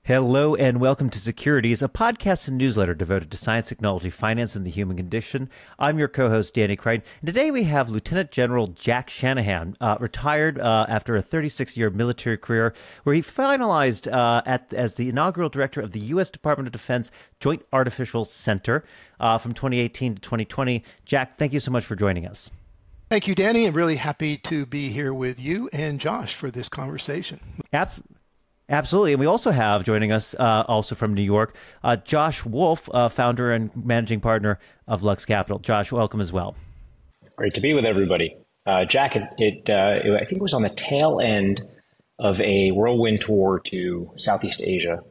Hello and welcome to Securities, a podcast and newsletter devoted to science, technology, finance, and the human condition. I'm your co-host, Danny Crichton, and today we have Lieutenant General Jack Shanahan, retired after a 36-year military career, where he finalized as the inaugural director of the U.S. Department of Defense Joint Artificial Center from 2018 to 2020. Jack, thank you so much for joining us. Thank you, Danny. I'm really happy to be here with you and Josh for this conversation. Absolutely. And we also have joining us, also from New York, Josh Wolfe, founder and managing partner of Lux Capital. Josh, welcome as well. Great to be with everybody. Jack, I think it was on the tail end of a whirlwind tour to Southeast Asia,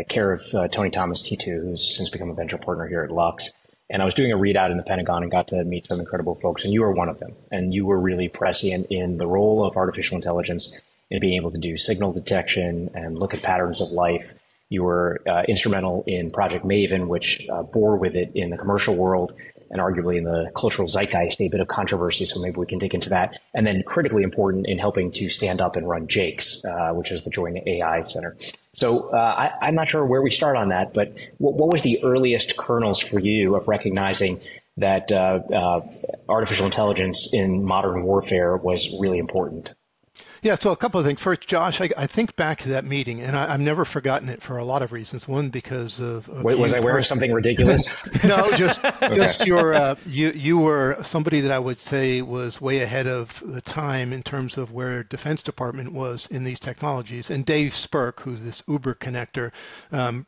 care of Tony Thomas T2, who's since become a venture partner here at Lux. And I was doing a readout in the Pentagon and got to meet some incredible folks, and you were one of them. And you were really prescient in the role of artificial intelligence in being able to do signal detection and look at patterns of life. You were instrumental in Project Maven, which bore with it in the commercial world and arguably in the cultural zeitgeist a bit of controversy, so maybe we can dig into that. And then critically important in helping to stand up and run JAKES, which is the Joint AI Center. So I'm not sure where we start on that, but what was the earliest kernels for you of recognizing that artificial intelligence in modern warfare was really important? Yeah, so a couple of things. First, Josh, I think back to that meeting, and I've never forgotten it for a lot of reasons. One, because of wait, was I wearing something ridiculous? No, just your you were somebody that I would say was way ahead of the time in terms of where Defense Department was in these technologies. And Dave Spirk, who's this Uber connector,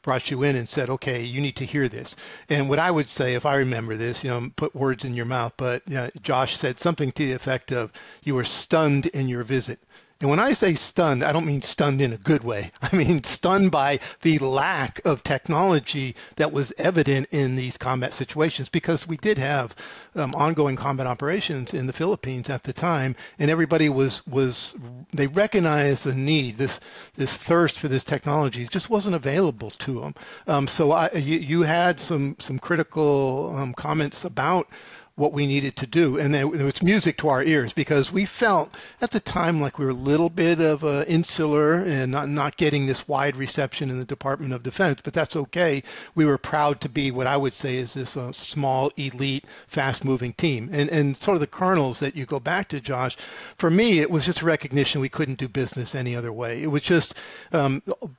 brought you in and said, "Okay, you need to hear this." And what I would say, if I remember this, put words in your mouth, but Josh said something to the effect of, "You were stunned in your visit." And when I say stunned, I don't mean stunned in a good way. I mean stunned by the lack of technology that was evident in these combat situations, because we did have ongoing combat operations in the Philippines at the time, and everybody they recognized the need, this thirst for this technology just wasn't available to them. So you had some critical comments about what we needed to do. And there was music to our ears, because we felt at the time like we were a little bit of insular and not getting this wide reception in the Department of Defense, but that's okay. We were proud to be what I would say is this small, elite, fast-moving team. And sort of the kernels that you go back to, Josh, for me, it was just a recognition we couldn't do business any other way. It was just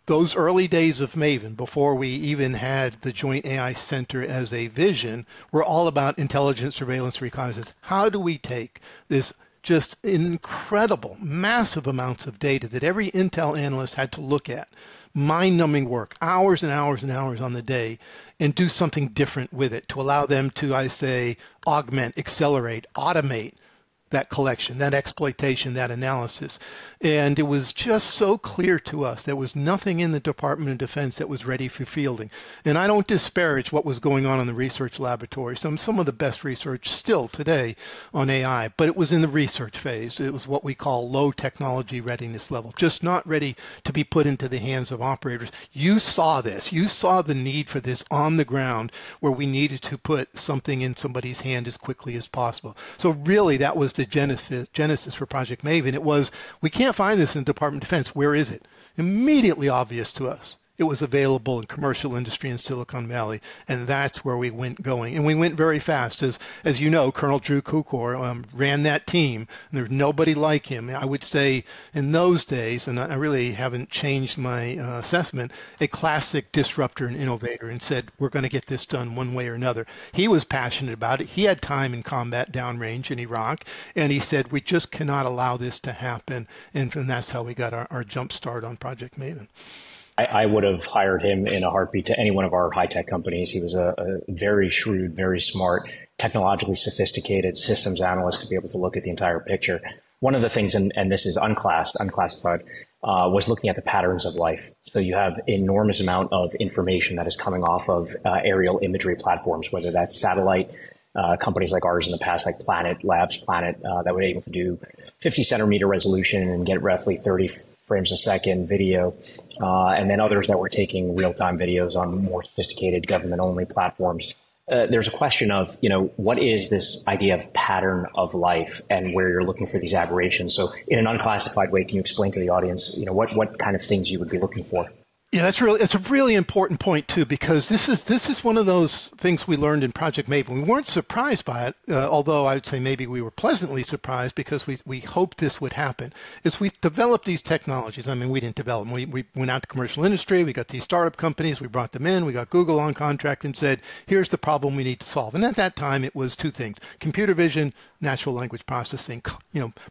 those early days of Maven, before we even had the Joint AI Center as a vision, were all about intelligence, surveillance, reconnaissance. How do we take this just incredible, massive amounts of data that every intel analyst had to look at, mind-numbing work, hours and hours and hours on the day, and do something different with it to allow them to, I say, augment, accelerate, automate that collection, that exploitation, that analysis. And it was just so clear to us there was nothing in the Department of Defense that was ready for fielding. And I don't disparage what was going on in the research laboratory. Some of the best research still today on AI, but it was in the research phase. It was what we call low technology readiness level, just not ready to be put into the hands of operators. You saw this. You saw the need for this on the ground, where we needed to put something in somebody's hand as quickly as possible. So really, that was the genesis for Project Maven. It was, we can't find this in the Department of Defense. Where is it? Immediately obvious to us. It was available in commercial industry in Silicon Valley, and that's where we went going. And we went very fast. As you know, Colonel Drew Kukor ran that team, and there's nobody like him. I would say in those days, and I really haven't changed my assessment, a classic disruptor and innovator, and said, we're going to get this done one way or another. He was passionate about it. He had time in combat downrange in Iraq, and he said, we just cannot allow this to happen. And that's how we got our jump start on Project Maven. I would have hired him in a heartbeat to any one of our high-tech companies. He was a very shrewd, very smart, technologically sophisticated systems analyst to be able to look at the entire picture. One of the things, and this is unclassified, was looking at the patterns of life. So you have enormous amount of information that is coming off of aerial imagery platforms, whether that's satellite companies like ours in the past, like Planet Labs, that were able to do 50 centimeter resolution and get roughly 30 frames a second video, and then others that were taking real-time videos on more sophisticated government-only platforms. There's a question of, what is this idea of pattern of life and where you're looking for these aberrations? So in an unclassified way, can you explain to the audience, what kind of things you would be looking for? Yeah, it's a really important point too, because this is one of those things we learned in Project Maven. We weren't surprised by it, although I would say maybe we were pleasantly surprised because we hoped this would happen. Is we developed these technologies. I mean, we didn't develop them. We went out to commercial industry. We got these startup companies. We brought them in. We got Google on contract and said, here's the problem we need to solve. And at that time, it was two things: computer vision, natural language processing.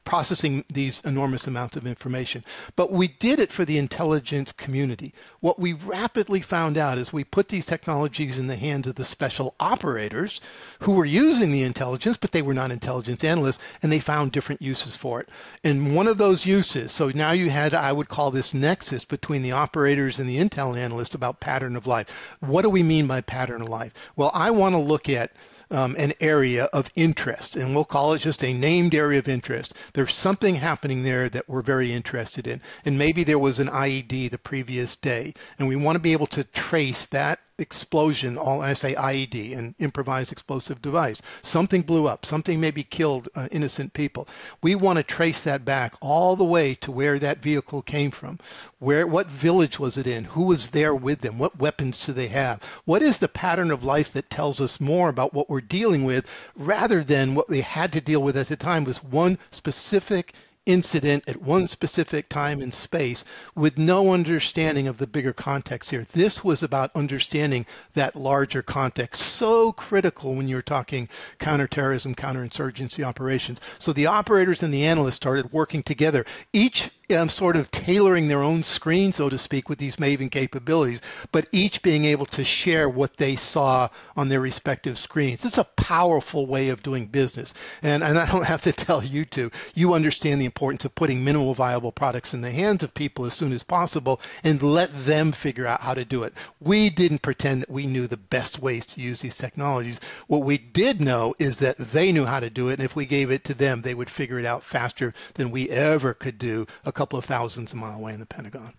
Processing these enormous amounts of information. But we did it for the intelligence community. What we rapidly found out is we put these technologies in the hands of the special operators who were using the intelligence, but they were not intelligence analysts, and they found different uses for it. And one of those uses, so now you had, I would call this nexus between the operators and the intel analysts about pattern of life. What do we mean by pattern of life? Well, I want to look at an area of interest, and we'll call it just a named area of interest. There's something happening there that we're very interested in, and maybe there was an IED the previous day, and we want to be able to trace that explosion. I say IED, an improvised explosive device. Something blew up. Something maybe killed innocent people. We want to trace that back all the way to where that vehicle came from. What village was it in? Who was there with them? What weapons do they have? What is the pattern of life that tells us more about what we're dealing with, rather than what they had to deal with at the time was one specific incident at one specific time and space with no understanding of the bigger context here. This was about understanding that larger context, so critical when you're talking counterterrorism, counterinsurgency operations. So the operators and the analysts started working together, each sort of tailoring their own screen, so to speak, with these Maven capabilities, but each being able to share what they saw on their respective screens. It's a powerful way of doing business. And I don't have to tell you two, you understand the importance of putting minimal viable products in the hands of people as soon as possible and let them figure out how to do it. We didn't pretend that we knew the best ways to use these technologies. What we did know is that they knew how to do it, and if we gave it to them, they would figure it out faster than we ever could do a couple of thousands of miles away in the Pentagon.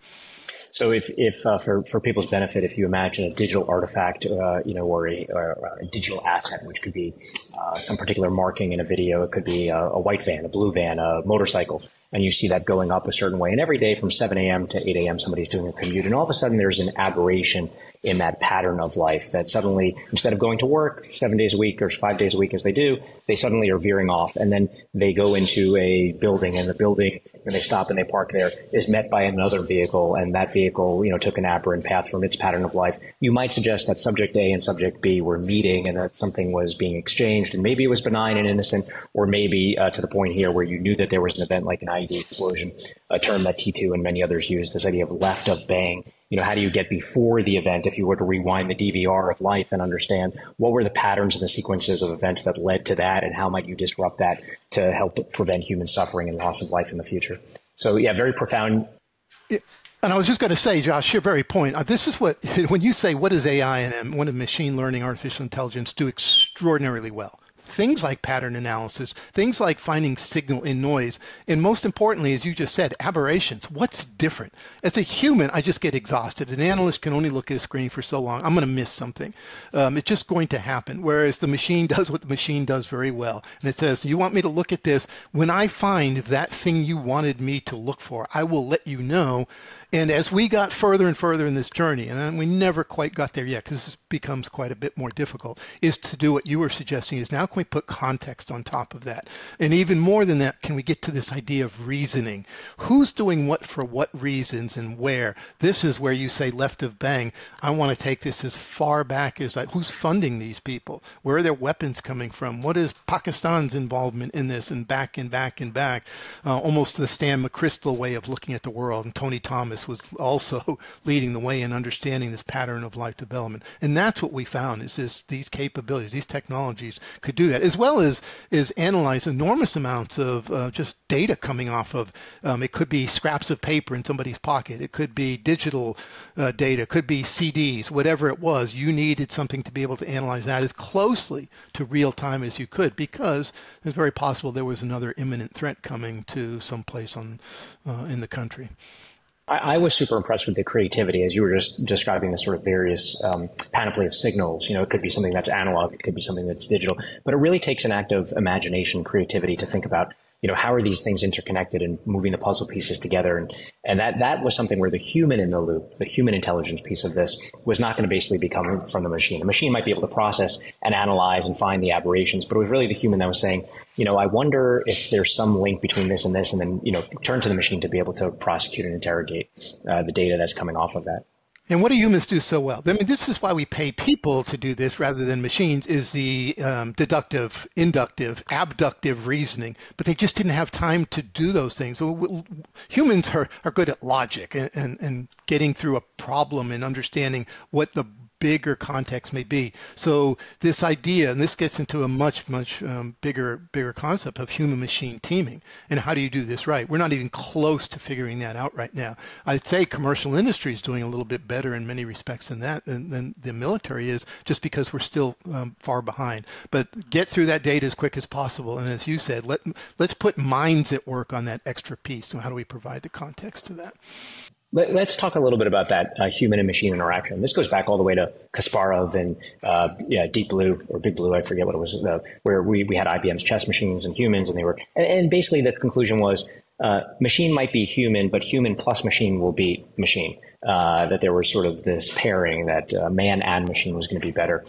So if for people's benefit, if you imagine a digital artifact, or a digital asset, which could be some particular marking in a video, it could be a white van, a blue van, a motorcycle, and you see that going up a certain way. And every day from 7 a.m. to 8 a.m., somebody's doing a commute, and all of a sudden there's an aberration in that pattern of life that suddenly, instead of going to work 7 days a week or 5 days a week as they do, they suddenly are veering off, and then they go into a building, and the building, when they stop and they park there, is met by another vehicle, and that vehicle, took an aberrant path from its pattern of life. You might suggest that subject A and subject B were meeting and that something was being exchanged, and maybe it was benign and innocent, or maybe to the point here where you knew that there was an event like an IED explosion, a term that T2 and many others use, this idea of left of bang. How do you get before the event, if you were to rewind the DVR of life and understand what were the patterns and the sequences of events that led to that, and how might you disrupt that to help prevent human suffering and loss of life in the future? So, yeah, very profound. Yeah. And I was just going to say, Josh, your very point, this is what, when you say what does AI and what does machine learning, artificial intelligence do extraordinarily well? Things like pattern analysis, things like finding signal in noise, and most importantly, as you just said, aberrations. What's different? As a human, I just get exhausted. An analyst can only look at a screen for so long. I'm going to miss something. It's just going to happen. Whereas the machine does what the machine does very well. And it says, you want me to look at this? When I find that thing you wanted me to look for, I will let you know. And as we got further and further in this journey, and we never quite got there yet because this becomes quite a bit more difficult, is to do what you were suggesting is now can we put context on top of that? And even more than that, can we get to this idea of reasoning? Who's doing what for what reasons and where? This is where you say left of bang. I want to take this as far back as who's funding these people? Where are their weapons coming from? What is Pakistan's involvement in this? And back and back and back. Almost the Stan McChrystal way of looking at the world. And Tony Thomas was also leading the way in understanding this pattern of life development. And that's what we found is these capabilities, these technologies could do that, as well as analyze enormous amounts of just data coming off of, it could be scraps of paper in somebody's pocket. It could be digital data, it could be CDs, whatever it was. You needed something to be able to analyze that as closely to real time as you could, because it's very possible there was another imminent threat coming to some place in the country. I was super impressed with the creativity as you were just describing the sort of various panoply of signals. It could be something that's analog, it could be something that's digital, but it really takes an act of imagination, creativity to think about how are these things interconnected and moving the puzzle pieces together? And that was something where the human in the loop, the human intelligence piece of this, was not going to basically be coming from the machine. The machine might be able to process and analyze and find the aberrations, but it was really the human that was saying, I wonder if there's some link between this, and then, turn to the machine to be able to prosecute and interrogate the data that's coming off of that. And what do humans do so well? I mean, this is why we pay people to do this rather than machines, is the deductive, inductive, abductive reasoning. But they just didn't have time to do those things. So humans are good at logic and getting through a problem and understanding what the bigger context may be. So this idea, and this gets into a much bigger concept of human machine teaming, and how do you do this right? We're not even close to figuring that out right now. I'd say commercial industry is doing a little bit better in many respects than the military is, just because we're still far behind. But get through that data as quick as possible, and as you said, let's put minds at work on that extra piece. So how do we provide the context to that? Let's talk a little bit about that human and machine interaction. This goes back all the way to Kasparov and Deep Blue or Big Blue. I forget what it was, where we had IBM's chess machines and humans, and they were, and basically the conclusion was machine might be human, but human plus machine will beat machine. That there was sort of this pairing that man and machine was going to be better.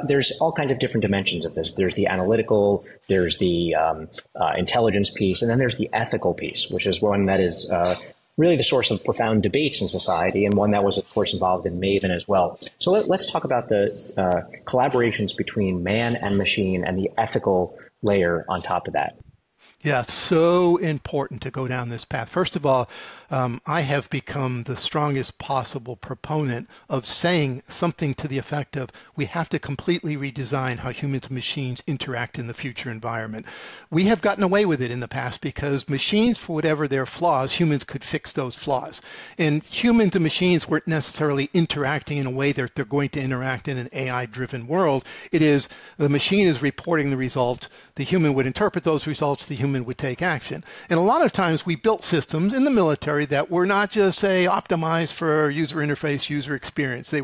There's all kinds of different dimensions of this. There's the analytical, there's the intelligence piece, and then there's the ethical piece, which is one that is really the source of profound debates in society, and one that was, of course, involved in Maven as well. So let's talk about the collaborations between man and machine and the ethical layer on top of that. Yeah, so important to go down this path. First of all, I have become the strongest possible proponent of saying something to the effect of, we have to completely redesign how humans and machines interact in the future environment. We have gotten away with it in the past because machines, for whatever their flaws, humans could fix those flaws. And humans and machines weren't necessarily interacting in a way that they're going to interact in an AI-driven world. It is the machine is reporting the results, the human would interpret those results, the human would take action. And a lot of times we built systems in the military that were not just, say, optimized for user interface, user experience. They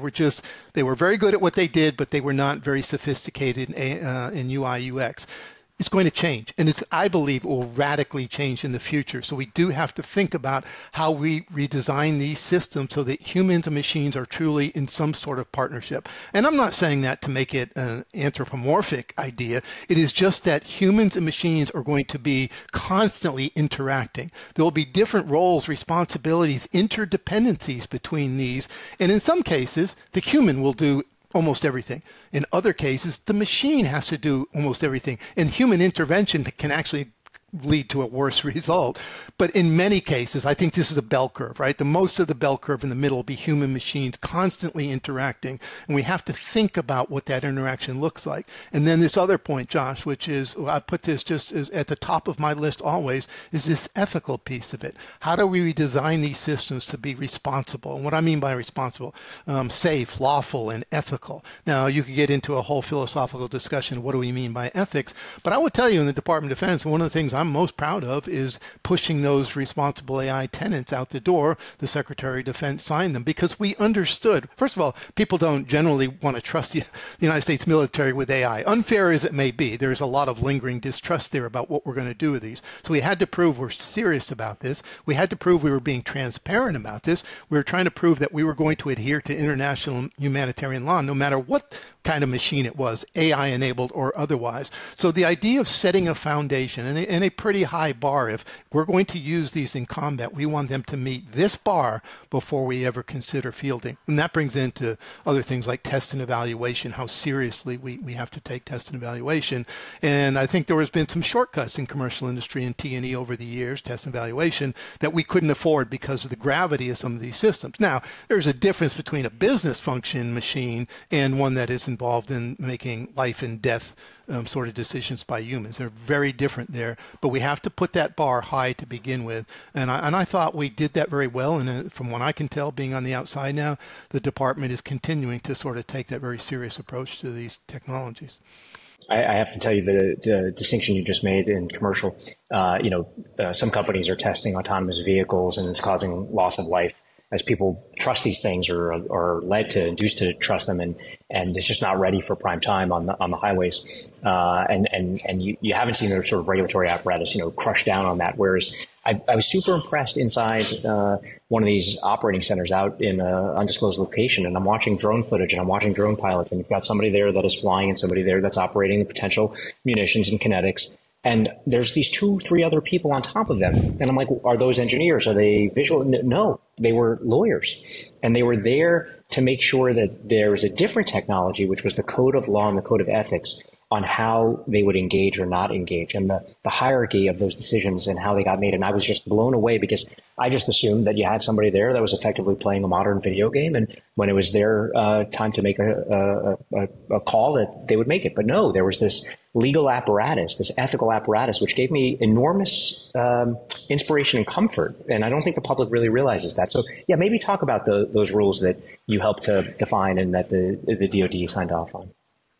were very good at what they did, but they were not very sophisticated in UI, UX. It's going to change, and I believe will radically change in the future. So we do have to think about how we redesign these systems so that humans and machines are truly in some sort of partnership. And I'm not saying that to make it an anthropomorphic idea. It is just that humans and machines are going to be constantly interacting. There will be different roles, responsibilities, interdependencies between these. And in some cases, the human will do almost everything. In other cases, the machine has to do almost everything. And human intervention can actually lead to a worse result. But in many cases, I think this is a bell curve, right? The most of the bell curve in the middle will be human machines constantly interacting. And we have to think about what that interaction looks like. And then this other point, Josh, which is, I put this just as at the top of my list always, is this ethical piece of it. How do we redesign these systems to be responsible? And what I mean by responsible, safe, lawful, and ethical. Now, you could get into a whole philosophical discussion of what do we mean by ethics. But I would tell you in the Department of Defense, one of the things I'm most proud of is pushing those responsible AI tenets out the door. The Secretary of Defense signed them because we understood. First of all, people don't generally want to trust the United States military with AI. Unfair as it may be, there's a lot of lingering distrust there about what we're going to do with these. So we had to prove we're serious about this. We had to prove we were being transparent about this. We were trying to prove that we were going to adhere to international humanitarian law, no matter what kind of machine it was, AI enabled or otherwise. So the idea of setting a foundation and a pretty high bar, if we're going to use these in combat, we want them to meet this bar before we ever consider fielding. And that brings into other things like test and evaluation, how seriously we have to take test and evaluation. And I think there has been some shortcuts in commercial industry and T&E over the years, test and evaluation, that we couldn't afford because of the gravity of some of these systems. Now, there's a difference between a business function machine and one that is involved in making life and death sort of decisions by humans. They're very different there, but we have to put that bar high to begin with. And I thought we did that very well. And from what I can tell, being on the outside now, the department is continuing to sort of take that very serious approach to these technologies. I have to tell you the distinction you just made in commercial. Some companies are testing autonomous vehicles and it's causing loss of life. as people trust these things or are led to, induced to trust them, and it's just not ready for prime time on the highways. And you haven't seen the sort of regulatory apparatus, crush down on that. Whereas I was super impressed inside one of these operating centers out in an undisclosed location, and I'm watching drone footage and I'm watching drone pilots, and you've got somebody there that is flying and somebody there that's operating the potential munitions and kinetics. And there's these 2-3 other people on top of them. And I'm like, are those engineers? Are they visual? No, they were lawyers. And they were there to make sure that there was a different technology, which was the code of law and the code of ethics, on how they would engage or not engage, and the hierarchy of those decisions and how they got made. And I was just blown away, because I just assumed that you had somebody there that was effectively playing a modern video game, and when it was their time to make a call, that they would make it. But no, there was this legal apparatus, this ethical apparatus, which gave me enormous inspiration and comfort. And I don't think the public really realizes that. So yeah, maybe talk about those rules that you helped to define and that the DoD signed off on.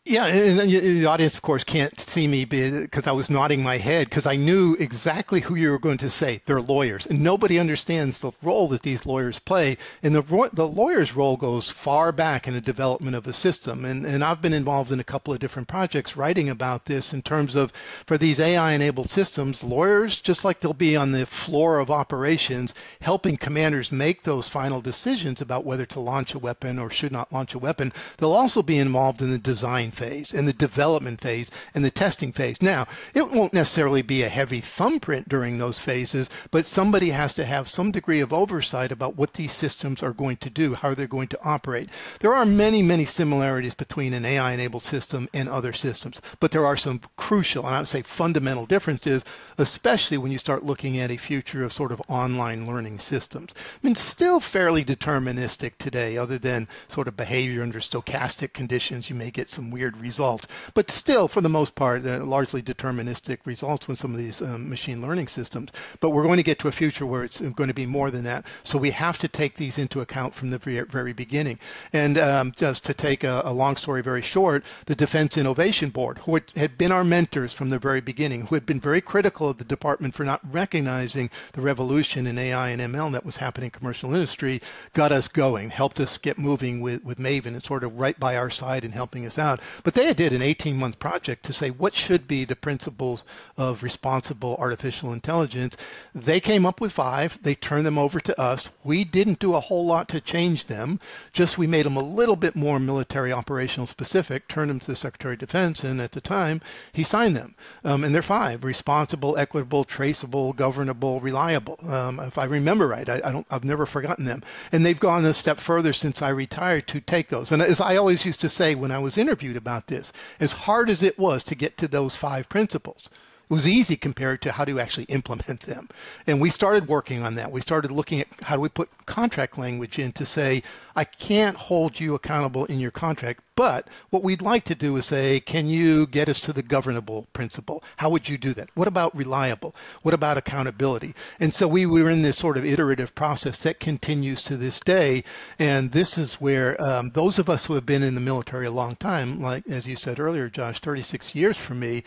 Yeah, and the audience, of course, can't see me because I was nodding my head, because I knew exactly who you were going to say. They're lawyers, and nobody understands the role that these lawyers play. And the lawyer's role goes far back in the development of a system. And I've been involved in a couple of different projects writing about this in terms of, for these AI-enabled systems, lawyers, just like they'll be on the floor of operations, helping commanders make those final decisions about whether to launch a weapon or should not launch a weapon, they'll also be involved in the design phase and the development phase and the testing phase. Now, it won't necessarily be a heavy thumbprint during those phases, but somebody has to have some degree of oversight about what these systems are going to do, how they're going to operate. There are many, many similarities between an AI-enabled system and other systems, but there are some crucial, and I would say fundamental differences, especially when you start looking at a future of sort of online learning systems. I mean, still fairly deterministic today, other than sort of behavior under stochastic conditions. You may get some weird results, but still, for the most part, largely deterministic results with some of these machine learning systems. But we're going to get to a future where it's going to be more than that. So we have to take these into account from the very beginning. And just to take a long story very short, the Defense Innovation Board, who had been our mentors from the very beginning, who had been very critical of the department for not recognizing the revolution in AI and ML that was happening in commercial industry, got us going, helped us get moving with Maven, and sort of right by our side and helping us out. But they did an 18-month project to say what should be the principles of responsible artificial intelligence. They came up with 5. They turned them over to us. We didn't do a whole lot to change them. Just we made them a little bit more military operational specific, turned them to the Secretary of Defense, and at the time, he signed them. And they're 5: responsible, equitable, traceable, governable, reliable. If I remember right, I've never forgotten them. And they've gone a step further since I retired to take those. And as I always used to say when I was interviewed about this, as hard as it was to get to those 5 principles, it was easy compared to how to actually implement them. And we started working on that. We started looking at how do we put contract language in to say, I can't hold you accountable in your contract, but what we'd like to do is say, can you get us to the governable principle? How would you do that? What about reliable? What about accountability? And so we were in this sort of iterative process that continues to this day. And this is where those of us who have been in the military a long time, like as you said earlier, Josh, 36 years for me,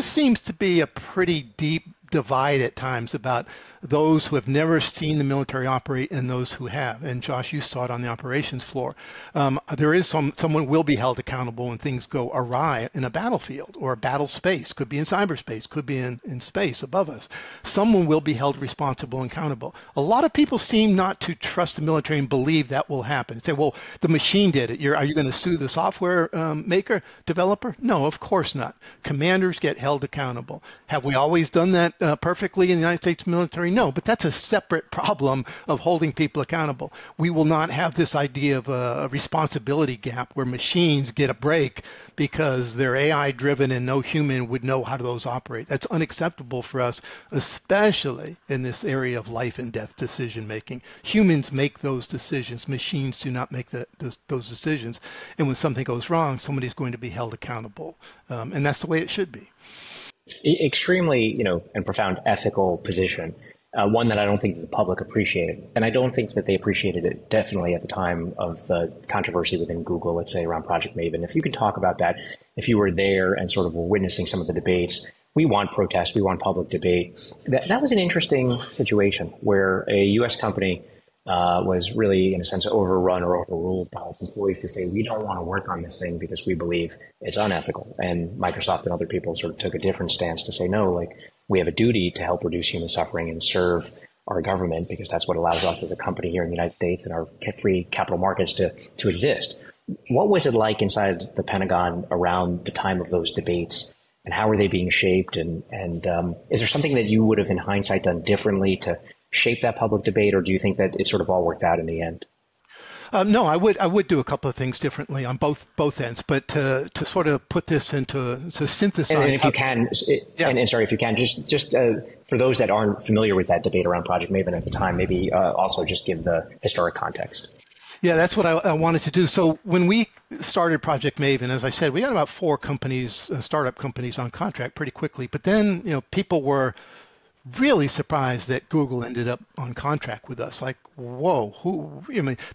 seems to be a pretty deep divide at times about those who have never seen the military operate and those who have. And Josh, you saw it on the operations floor. There is someone will be held accountable when things go awry in a battlefield or a battle space. Could be in cyberspace, could be in space above us. Someone will be held responsible and accountable. A lot of people seem not to trust the military and believe that will happen. Say, well, the machine did it. Are you going to sue the software maker, developer? No, of course not. Commanders get held accountable. Have we always done that perfectly in the United States military? No, but that's a separate problem of holding people accountable. We will not have this idea of a responsibility gap where machines get a break because they're AI driven and no human would know how those operate. That's unacceptable for us, especially in this area of life and death decision making. Humans make those decisions. Machines do not make those decisions. And when something goes wrong, somebody's going to be held accountable. And that's the way it should be. Extremely, and profound ethical position, one that I don't think the public appreciated. And I don't think that they appreciated it definitely at the time of the controversy within Google, let's say around Project Maven. If you could talk about that, if you were there and sort of were witnessing some of the debates, we want protest, we want public debate. That was an interesting situation where a U.S. company was really, in a sense, overrun or overruled by its employees to say, we don't want to work on this thing because we believe it's unethical. And Microsoft and other people sort of took a different stance to say, no, like, we have a duty to help reduce human suffering and serve our government, because that's what allows us as a company here in the United States and our free capital markets to exist. What was it like inside the Pentagon around the time of those debates, and how were they being shaped? And is there something that you would have in hindsight done differently to shape that public debate, or do you think that it sort of all worked out in the end? No, I would do a couple of things differently on both ends, but to sort of put this to synthesize. And if you can, and sorry, if you can, just for those that aren't familiar with that debate around Project Maven at the time, maybe also just give the historic context. Yeah, that's what I wanted to do. So when we started Project Maven, as I said, we had about 4 companies, startup companies on contract pretty quickly. But then, people were really surprised that Google ended up on contract with us. Like, whoa,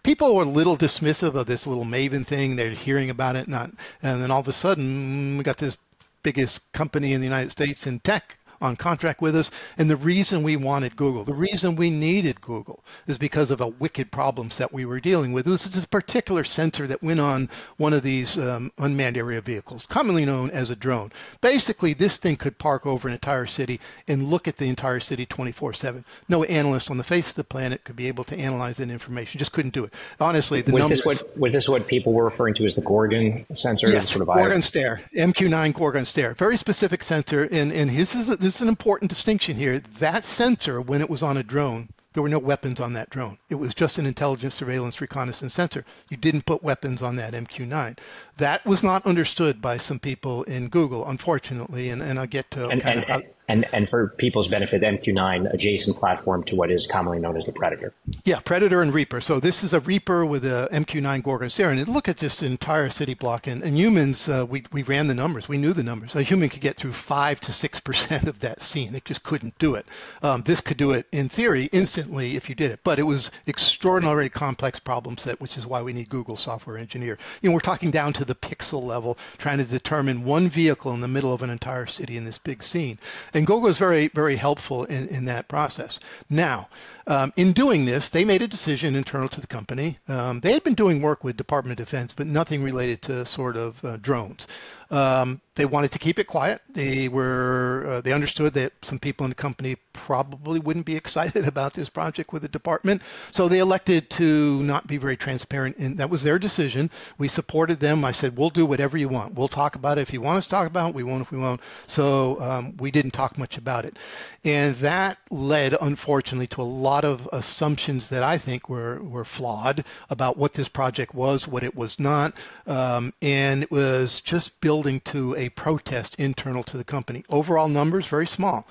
people were a little dismissive of this little Maven thing. They're hearing about it, and then all of a sudden we got this biggest company in the United States in tech on contract with us. And the reason we wanted Google, the reason we needed Google, is because of a wicked problem set we were dealing with. This is this particular sensor that went on one of these unmanned area vehicles, commonly known as a drone. Basically, this thing could park over an entire city and look at the entire city 24/7. No analyst on the face of the planet could be able to analyze that information. Just couldn't do it. Honestly, was this what people were referring to as the Gorgon sensor? Yes, sort of Gorgon Stare, MQ-9 Gorgon Stare. Very specific sensor, and this is an important distinction here. That sensor, when it was on a drone, there were no weapons on that drone. It was just an intelligence, surveillance, reconnaissance sensor. You didn't put weapons on that MQ-9. That was not understood by some people in Google, unfortunately, and I'll get to And for people's benefit, MQ-9, adjacent platform to what is commonly known as the Predator. Yeah, Predator and Reaper. So this is a Reaper with a MQ-9 Gorgon Stare. And look at this entire city block. And humans, we ran the numbers. We knew the numbers. A human could get through 5 to 6% of that scene. They just couldn't do it. This could do it, in theory, instantly if you did it. But it was extraordinarily complex problem set, which is why we need Google software engineer. We're talking down to the pixel level, trying to determine one vehicle in the middle of an entire city in this big scene. And Google is very, very helpful in that process. Now, in doing this, they made a decision internal to the company. They had been doing work with Department of Defense, but nothing related to sort of drones. They wanted to keep it quiet. They understood that some people in the company probably wouldn't be excited about this project with the department. So they elected to not be very transparent, and that was their decision. We supported them. I said, we'll do whatever you want. We'll talk about it if you want us to talk about it. We won't if we won't. So we didn't talk much about it. And that led, unfortunately, to a lot of assumptions that I think were flawed about what this project was, what it was not. And it was just building to a protest internal to the company. Overall numbers, very small.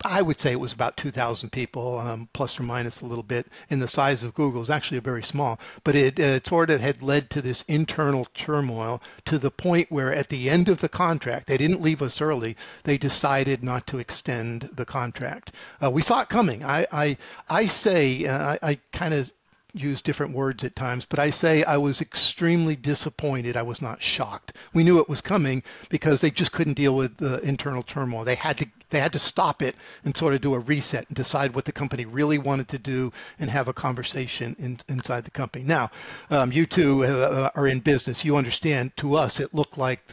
I would say it was about 2,000 people, plus or minus a little bit. And the size of Google is actually very small. But it sort of had led to this internal turmoil to the point where at the end of the contract, they didn't leave us early. They decided not to extend the contract. We saw it coming. I kind of use different words at times, but I say I was extremely disappointed. I was not shocked. We knew it was coming because they just couldn't deal with the internal turmoil. They had to stop it and sort of do a reset and decide what the company really wanted to do and have a conversation inside the company. Now, you two are in business. You understand, to us, it looked like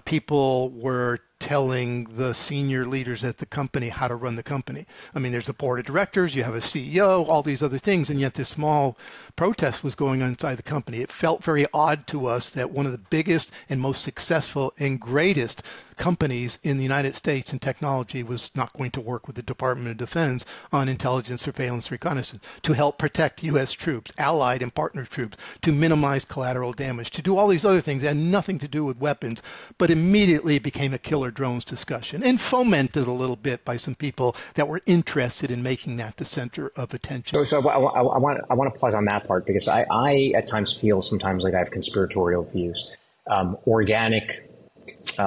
people were telling the senior leaders at the company how to run the company. I mean, there's a board of directors, you have a CEO, all these other things, and yet this small protest was going on inside the company. It felt very odd to us that one of the biggest and most successful and greatest companies in the United States in technology was not going to work with the Department of Defense on intelligence, surveillance, reconnaissance to help protect U.S. troops, allied and partner troops, to minimize collateral damage, to do all these other things that had nothing to do with weapons, but immediately became a killer drones discussion and fomented a little bit by some people that were interested in making that the center of attention. So I want to pause on that part because I at times feel sometimes like I have conspiratorial views. Organic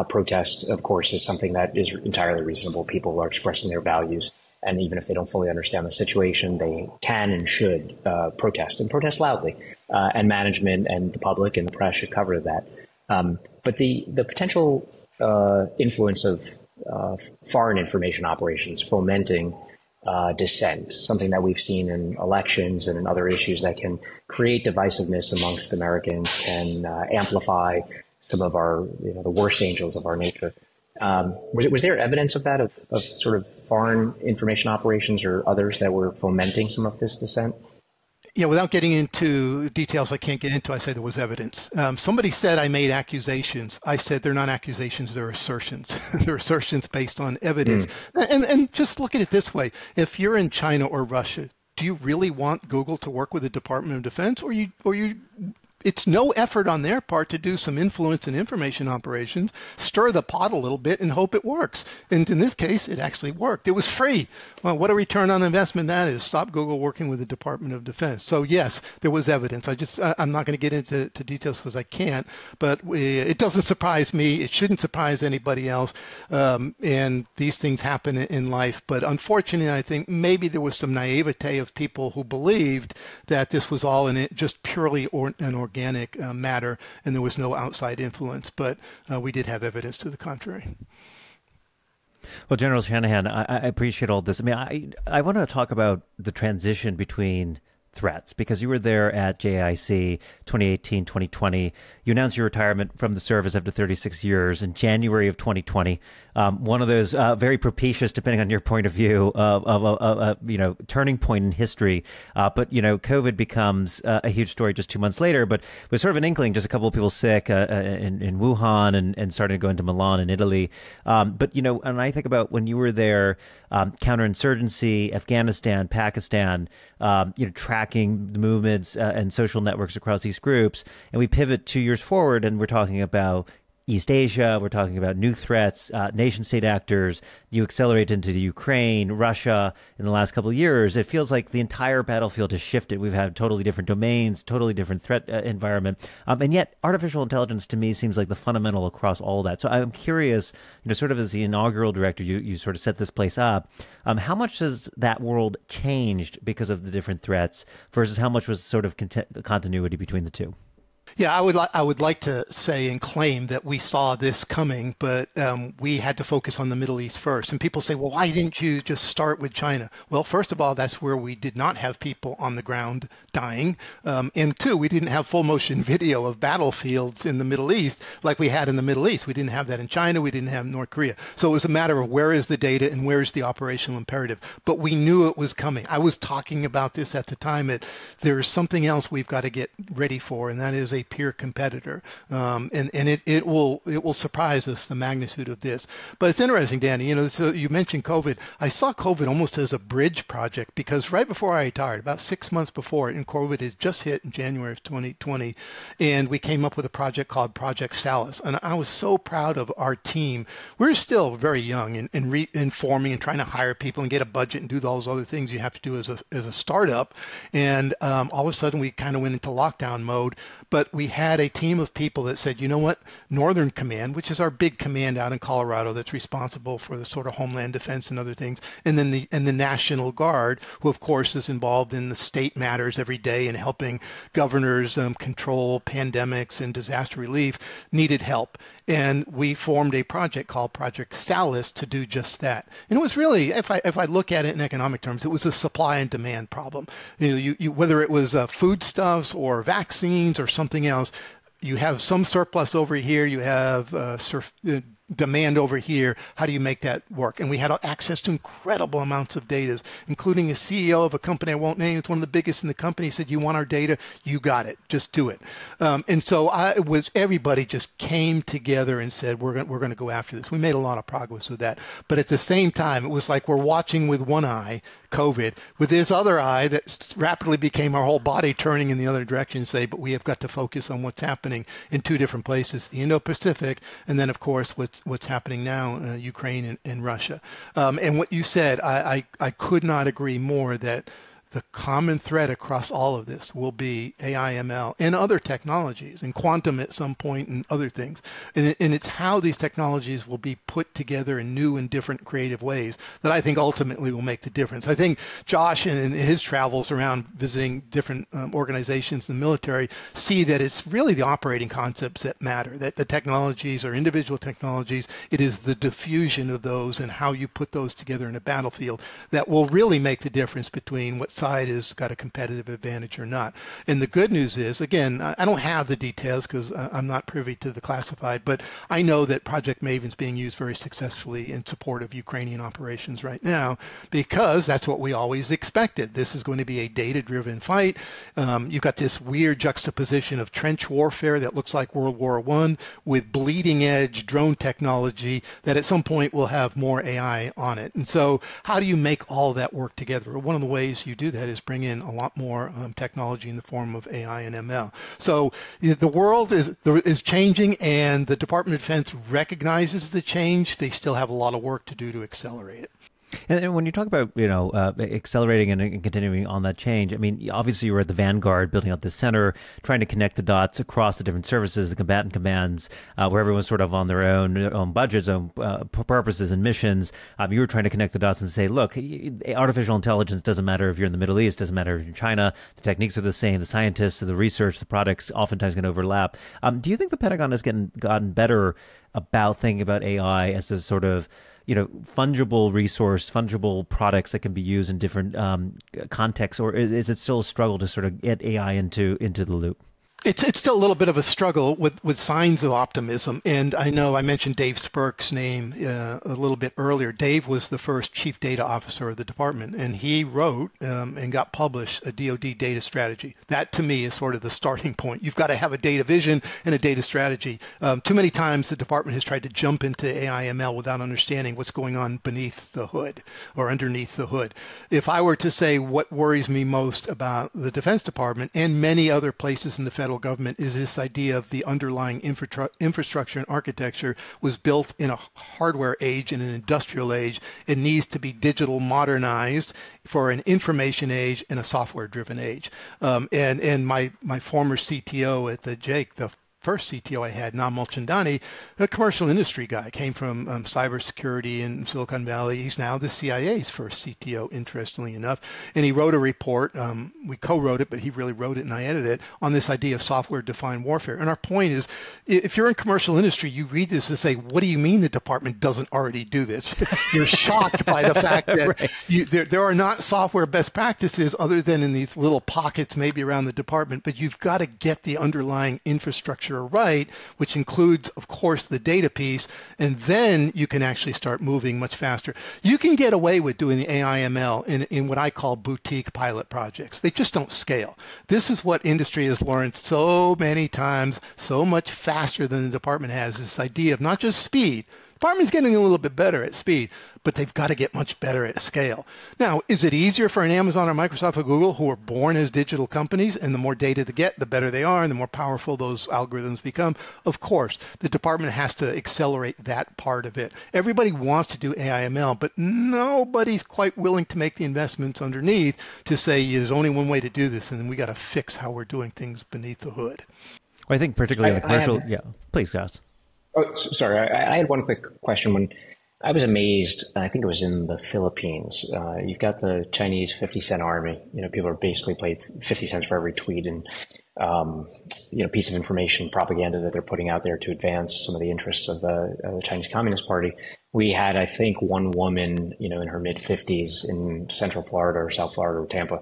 protest, of course, is something that is entirely reasonable. People are expressing their values. And even if they don't fully understand the situation, they can and should protest and protest loudly. And management and the public and the press should cover that. But the potential influence of foreign information operations fomenting dissent, something that we've seen in elections and in other issues that can create divisiveness amongst Americans, can amplify some of our, the worst angels of our nature. Was there evidence of that, of sort of foreign information operations or others that were fomenting some of this dissent? Yeah, without getting into details I can't get into, I say there was evidence. Somebody said I made accusations. I said they're not accusations, they're assertions. They're assertions based on evidence. And just look at it this way. If you're in China or Russia, do you really want Google to work with the Department of Defense, or it's no effort on their part to do some influence and information operations, stir the pot a little bit and hope it works. And in this case, it actually worked. It was free. Well, what a return on investment that is. Stop Google working with the Department of Defense. So yes, there was evidence. I'm not going to get into details because I can't, but it doesn't surprise me. It shouldn't surprise anybody else. And these things happen in life. But unfortunately, I think maybe there was some naivete of people who believed that this was all in it just purely an organic matter, and there was no outside influence, but we did have evidence to the contrary. Well, General Shanahan, I appreciate all this. I mean, I want to talk about the transition between threats, because you were there at JIC 2018, 2020. You announced your retirement from the service after 36 years in January of 2020. One of those very propitious, depending on your point of view, of turning point in history. But COVID becomes a huge story just 2 months later. But it was sort of an inkling, just a couple of people sick in Wuhan and starting to go into Milan in Italy. But and I think about when you were there, counterinsurgency, Afghanistan, Pakistan, tracking the movements and social networks across these groups. And we pivot 2 years forward, and we're talking about East Asia, we're talking about new threats, nation-state actors. You accelerate into the Ukraine, Russia in the last couple of years. It feels like the entire battlefield has shifted. We've had totally different domains, totally different threat environment. And yet artificial intelligence to me seems like the fundamental across all that. So I'm curious, sort of as the inaugural director, you sort of set this place up. How much has that world changed because of the different threats versus how much was sort of continuity between the two? Yeah, I would like to say and claim that we saw this coming, but we had to focus on the Middle East first. And people say, well, why didn't you just start with China? Well, first of all, that's where we did not have people on the ground dying. And two, we didn't have full motion video of battlefields in the Middle East like we had in the Middle East. We didn't have that in China. We didn't have North Korea. So it was a matter of where is the data and where is the operational imperative. But we knew it was coming. I was talking about this at the time. There's something else we've got to get ready for, and that is a peer competitor, and it will surprise us, the magnitude of this. But it's interesting, Danny. So you mentioned COVID. I saw COVID almost as a bridge project, because right before I retired, about 6 months before, and COVID had just hit in January of 2020, and we came up with a project called Project Salus, and I was so proud of our team. We're still very young in forming and trying to hire people and get a budget and do those other things you have to do as a startup, and all of a sudden we kind of went into lockdown mode. But we had a team of people that said, you know what, Northern Command, which is our big command out in Colorado that's responsible for the sort of homeland defense and other things, and then the National Guard, who of course is involved in the state matters every day and helping governors control pandemics and disaster relief, needed help. And we formed a project called Project Salus to do just that. And it was really, if I look at it in economic terms, it was a supply and demand problem. You whether it was foodstuffs or vaccines or something else, you have some surplus over here, you have demand over here. How do you make that work? And we had access to incredible amounts of data, including a CEO of a company I won't name. It's one of the biggest in the company. He said, you want our data? You got it. Just do it. And so everybody just came together and said, we're going to go after this. We made a lot of progress with that. But at the same time, it was like we're watching with one eye COVID, with this other eye that rapidly became our whole body turning in the other direction and say, but we have got to focus on what's happening in two different places, the Indo-Pacific, and then, of course, what's happening now, Ukraine and Russia. And what you said, I could not agree more that the common thread across all of this will be AI, ML, and other technologies, and quantum at some point, and other things. And it's how these technologies will be put together in new and different creative ways that I think ultimately will make the difference. I think Josh, in his travels around visiting different organizations in the military, see that it's really the operating concepts that matter, that the technologies are individual technologies. It is the diffusion of those and how you put those together in a battlefield that will really make the difference between what side has got a competitive advantage or not. And the good news is, again, I don't have the details because I'm not privy to the classified, but I know that Project Maven is being used very successfully in support of Ukrainian operations right now, because that's what we always expected. This is going to be a data-driven fight. You've got this weird juxtaposition of trench warfare that looks like World War I with bleeding-edge drone technology that at some point will have more AI on it. And so how do you make all that work together? Well, one of the ways you do that is bring in a lot more technology in the form of AI and ML. So the world is changing, and the Department of Defense recognizes the change. They still have a lot of work to do to accelerate it. And when you talk about, accelerating and continuing on that change, I mean, obviously you were at the vanguard building out this center, trying to connect the dots across the different services, the combatant commands, where everyone's sort of on their own budgets, own purposes and missions. You were trying to connect the dots and say, look, artificial intelligence doesn't matter if you're in the Middle East, doesn't matter if you're in China, the techniques are the same, the scientists, the research, the products oftentimes can overlap. Do you think the Pentagon has gotten better about thinking about AI as a sort of fungible resource, fungible products that can be used in different contexts, or is it still a struggle to sort of get AI into the loop? It's still a little bit of a struggle with signs of optimism. And I know I mentioned Dave Spurk's name a little bit earlier. Dave was the first chief data officer of the department, and he wrote and got published a DoD data strategy. That, to me, is sort of the starting point. You've got to have a data vision and a data strategy. Too many times the department has tried to jump into AI ML without understanding what's going on beneath the hood or underneath the hood. If I were to say what worries me most about the Defense Department and many other places in the federal government is this idea of the underlying infrastructure and architecture was built in a hardware age and an industrial age. It needs to be digital modernized for an information age and a software-driven age. And my former CTO at the Jake, the first CTO I had, Nam Mulchandani, a commercial industry guy, came from cybersecurity in Silicon Valley. He's now the CIA's first CTO, interestingly enough. And he wrote a report. We co-wrote it, but he really wrote it and I edited it on this idea of software-defined warfare. And our point is, if you're in commercial industry, you read this and say, what do you mean the department doesn't already do this? You're shocked by the fact that right. There are not software best practices other than in these little pockets maybe around the department, but you've got to get the underlying infrastructure right, which includes, of course, the data piece, and then you can actually start moving much faster. You can get away with doing the AI ML in what I call boutique pilot projects. They just don't scale. This is what industry has learned so many times, so much faster than the department has, this idea of not just speed. Department's getting a little bit better at speed, but they've got to get much better at scale. Now, is it easier for an Amazon or Microsoft or Google, who are born as digital companies, and the more data they get, the better they are, and the more powerful those algorithms become? Of course, the department has to accelerate that part of it. Everybody wants to do AI ML, but nobody's quite willing to make the investments underneath to say there's only one way to do this, and then we got to fix how we're doing things beneath the hood. Well, I think particularly in the commercial, please, guys. Oh, sorry. I had one quick question. When I was amazed, I think it was in the Philippines. You've got the Chinese 50-cent army. People are basically paid 50 cents for every tweet and piece of information, propaganda that they're putting out there to advance some of the interests of the Chinese Communist Party. We had, I think, one woman, in her mid-50s in Central Florida or South Florida or Tampa,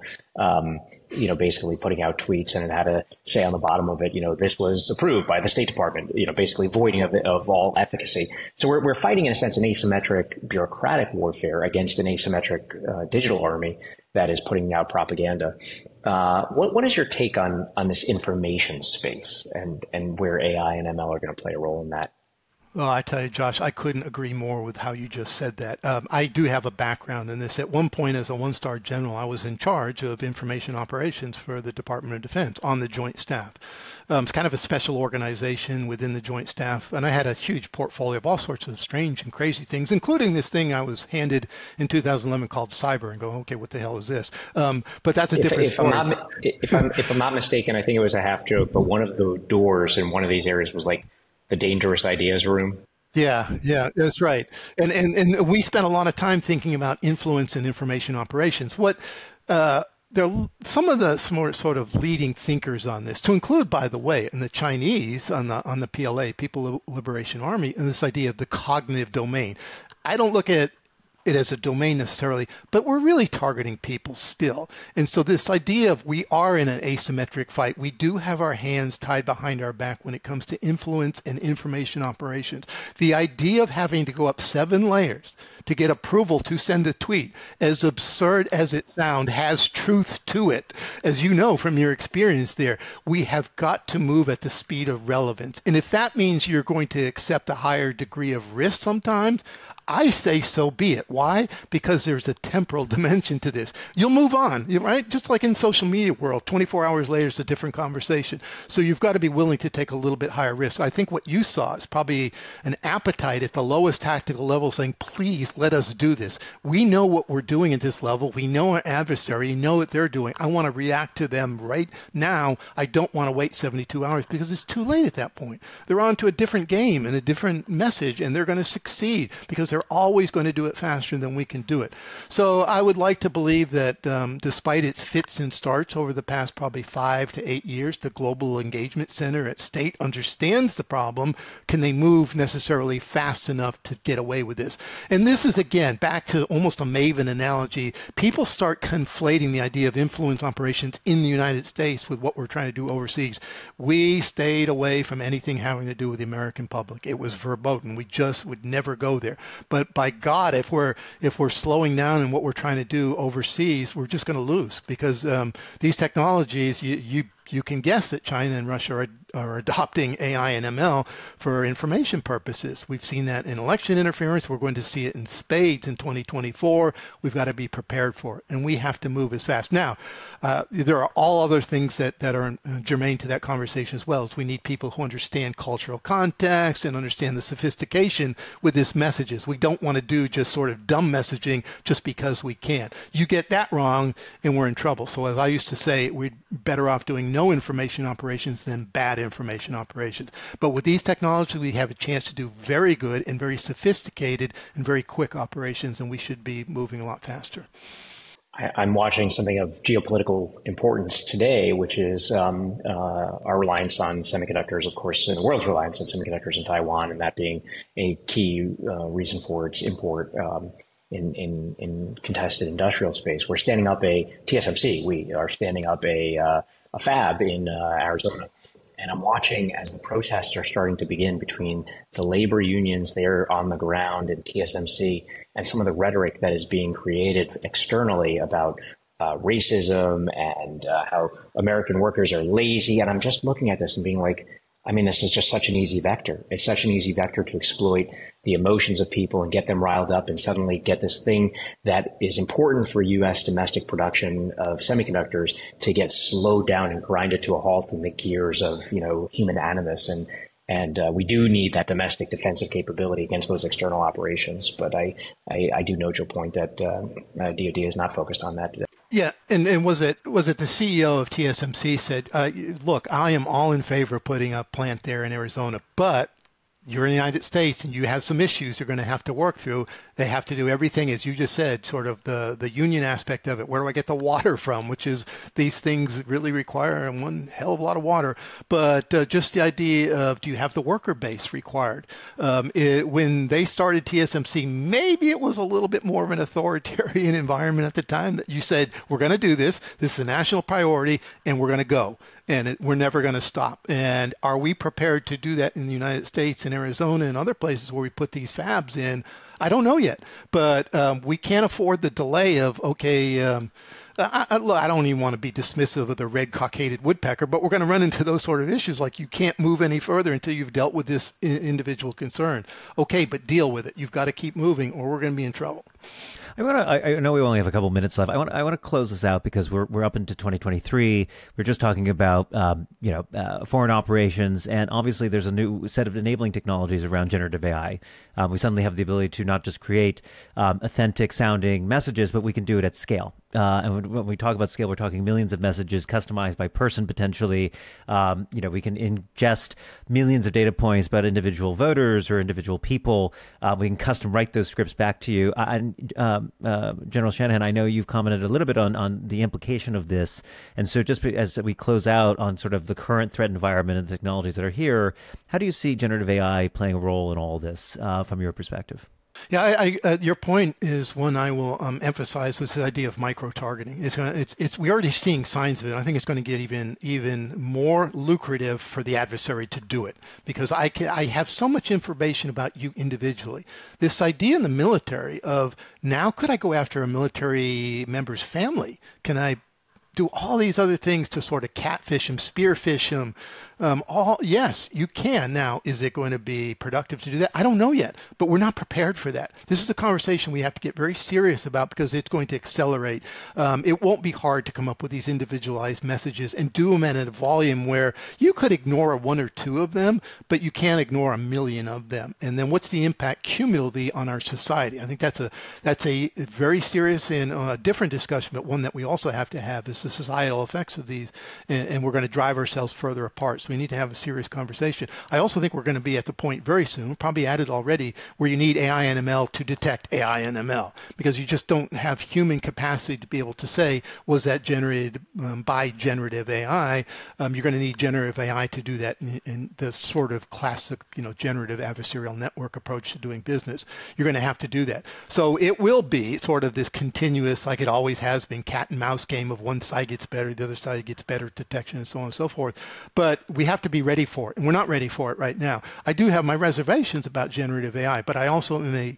basically putting out tweets, and it had to say on the bottom of it, this was approved by the State Department, basically voiding of all efficacy. So we're fighting, in a sense, an asymmetric bureaucratic warfare against an asymmetric digital army that is putting out propaganda. What is your take on this information space and where AI and ML are going to play a role in that? Well, I tell you, Josh, I couldn't agree more with how you just said that. I do have a background in this. At one point, as a one-star general, I was in charge of information operations for the Department of Defense on the Joint Staff. It's kind of a special organization within the Joint Staff. And I had a huge portfolio of all sorts of strange and crazy things, including this thing I was handed in 2011 called cyber, and go, okay, what the hell is this? But that's a different story. If I'm not mistaken, I think it was a half joke, but one of the doors in one of these areas was like the dangerous ideas room. Yeah, that's right. And we spent a lot of time thinking about influence and information operations. What there are some of the sort of leading thinkers on this, to include, by the way, in the Chinese on the PLA, People Liberation Army, and this idea of the cognitive domain. I don't look at it as a domain necessarily, but we're really targeting people still. And so this idea of we are in an asymmetric fight, we do have our hands tied behind our back when it comes to influence and information operations. The idea of having to go up 7 layers to get approval to send a tweet, as absurd as it sounds, has truth to it. As you know from your experience there, we have got to move at the speed of relevance. And if that means you're going to accept a higher degree of risk sometimes, I say so be it. Why? Because there's a temporal dimension to this. You'll move on, right? Just like in social media world, 24 hours later is a different conversation. So you've got to be willing to take a little bit higher risk. I think what you saw is probably an appetite at the lowest tactical level saying, please let us do this. We know what we're doing at this level. We know our adversary. We know what they're doing. I want to react to them right now. I don't want to wait 72 hours because it's too late at that point. They're on to a different game and a different message, and they're going to succeed because they're always going to do it faster than we can do it. So I would like to believe that despite its fits and starts over the past probably 5 to 8 years, the Global Engagement Center at State understands the problem. Can they move necessarily fast enough to get away with this? And this is, again, back to almost a Maven analogy. People start conflating the idea of influence operations in the United States with what we're trying to do overseas. We stayed away from anything having to do with the American public. It was verboten. We just would never go there. But by God, if we're slowing down in what we're trying to do overseas, we're just going to lose, because these technologies, you can guess that China and Russia are adopting AI and ML for information purposes. We've seen that in election interference. We're going to see it in spades in 2024. We've got to be prepared for it, and we have to move as fast. Now, there are all other things that are germane to that conversation as well. As we need people who understand cultural context and understand the sophistication with these messages. We don't want to do just sort of dumb messaging just because we can. You get that wrong, and we're in trouble. So as I used to say, we're better off doing no information operations than bad information operations. But with these technologies, we have a chance to do very good and very sophisticated and very quick operations, and we should be moving a lot faster. I'm watching something of geopolitical importance today, which is our reliance on semiconductors, of course, and the world's reliance on semiconductors in Taiwan, and that being a key reason for its import in contested industrial space. We're standing up a TSMC. We are standing up a fab in Arizona. And I'm watching as the protests are starting to begin between the labor unions there on the ground and TSMC, and some of the rhetoric that is being created externally about racism and how American workers are lazy. And I'm just looking at this and being like, I mean, this is just such an easy vector. It's such an easy vector to exploit the emotions of people and get them riled up and suddenly get this thing that is important for U.S. domestic production of semiconductors to get slowed down and grinded to a halt in the gears of, human animus. And we do need that domestic defensive capability against those external operations. But I do note your point that DoD is not focused on that today. Yeah, and was it the CEO of TSMC said, look, I am all in favor of putting a plant there in Arizona, but you're in the United States and you have some issues you're going to have to work through. They have to do everything, as you just said, sort of the union aspect of it. Where do I get the water from? Which is, these things really require one hell of a lot of water. But just the idea of, do you have the worker base required? When they started TSMC, maybe it was a little bit more of an authoritarian environment at the time, that you said, we're going to do this. This is a national priority, and we're going to go. And we're never going to stop. And are we prepared to do that in the United States, in Arizona, and other places where we put these fabs in? I don't know yet. But we can't afford the delay of, I don't even want to be dismissive of the red cockaded woodpecker, but we're going to run into those sort of issues, like you can't move any further until you've dealt with this individual concern. Okay, but deal with it. You've got to keep moving, or we're going to be in trouble. I know we only have a couple minutes left. I want to close this out because we're up into 2023. We're just talking about foreign operations, and obviously there's a new set of enabling technologies around generative AI. We suddenly have the ability to not just create authentic sounding messages, but we can do it at scale. And when we talk about scale, we're talking millions of messages customized by person potentially. We can ingest millions of data points about individual voters or individual people. We can custom write those scripts back to you. General Shanahan, I know you've commented a little bit on the implication of this. And so just as we close out on sort of the current threat environment and the technologies that are here, how do you see generative AI playing a role in all this from your perspective? Yeah, your point is one I will emphasize, was the idea of micro-targeting. We're already seeing signs of it. I think it's going to get even more lucrative for the adversary to do it, because I have so much information about you individually. This idea in the military of, now could I go after a military member's family? Can I do all these other things to sort of catfish them, spearfish them? Yes, you can. Now, is it going to be productive to do that? I don't know yet, but we're not prepared for that. This is a conversation we have to get very serious about, because it's going to accelerate. It won't be hard to come up with these individualized messages and do them at a volume where you could ignore one or two of them, but you can't ignore a million of them. And then what's the impact cumulatively on our society? I think that's a very serious and different discussion, but one that we also have to have, is the societal effects of these, and we're going to drive ourselves further apart. So we need to have a serious conversation. I also think we're going to be at the point very soon, probably at it already, where you need AI and ML to detect AI and ML, because you just don't have human capacity to be able to say, was that generated by generative AI? You're going to need generative AI to do that in the sort of classic, generative adversarial network approach to doing business. You're going to have to do that. So it will be sort of this continuous, like it always has been, cat and mouse game of one side gets better, the other side gets better detection, and so on and so forth. But we have to be ready for it, and we're not ready for it right now. I do have my reservations about generative AI, but I also am a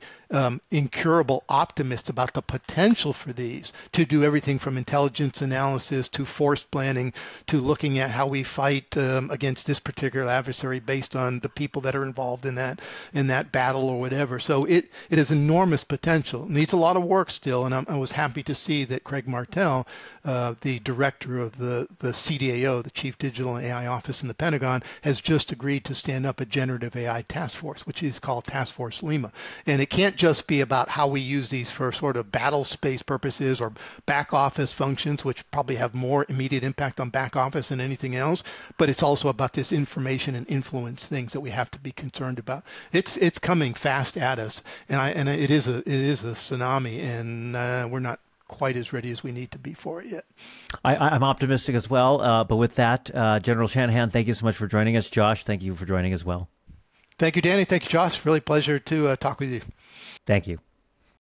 incurable optimist about the potential for these to do everything from intelligence analysis to force planning to looking at how we fight against this particular adversary based on the people that are involved in that battle or whatever. So it has enormous potential. It needs a lot of work still, and I was happy to see that Craig Martell, the director of the CDAO, the Chief Digital and AI Office in the Pentagon, has just agreed to stand up a generative AI task force, which is called Task Force Lima. And it can't just be about how we use these for sort of battle space purposes or back office functions, which probably have more immediate impact on back office than anything else, but it's also about this information and influence things that we have to be concerned about. It's coming fast at us, and it is a tsunami, and we're not quite as ready as we need to be for it yet. I'm optimistic as well. But with that, General Shanahan, thank you so much for joining us. Josh, thank you for joining as well. Thank you, Danny. Thank you, Josh. Really pleasure to talk with you. Thank you.